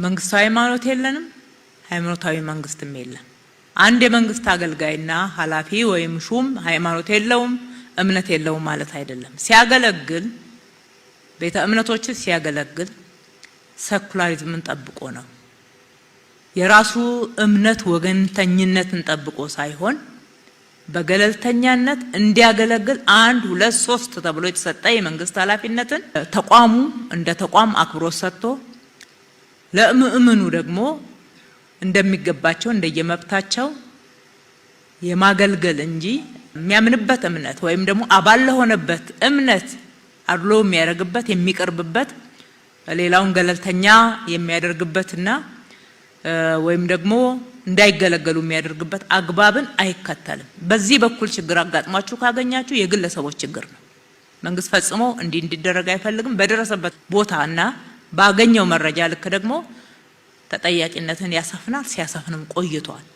መንግስታዊ ሃይማኖት የለንም፣ ሃይማኖታዊ መንግስትም የለም። አንድ የመንግስት አገልጋይና ኃላፊ ወይም ሹም ሃይማኖት የለውም እምነት የለውም ማለት አይደለም። ሲያገለግል ቤተ እምነቶችን ሲያገለግል ሰኩላሪዝምን ጠብቆ ነው። የራሱ እምነት ወገንተኝነትን ጠብቆ ሳይሆን በገለልተኛነት እንዲያገለግል 1 2 3 ተብሎ የተሰጠ የመንግስት ኃላፊነትን ተቋሙ እንደ ተቋም አክብሮት ሰጥቶ ለምእመኑ ደግሞ እንደሚገባቸው እንደየመብታቸው የማገልገል እንጂ የሚያምንበት እምነት ወይም ደግሞ አባል ለሆነበት እምነት አድሎ የሚያደርግበት የሚቀርብበት ሌላውን ገለልተኛ የሚያደርግበትና ወይም ደግሞ እንዳይገለገሉ የሚያደርግበት አግባብን አይከተልም። በዚህ በኩል ችግር አጋጥማችሁ ካገኛችሁ የግለሰቦች ችግር ነው። መንግስት ፈጽሞ እንዲደረግ አይፈልግም። በደረሰበት ቦታና ባገኘው መረጃ ልክ ደግሞ ተጠያቂነትን ያሰፍናል። ሲያሰፍንም ቆይቷል።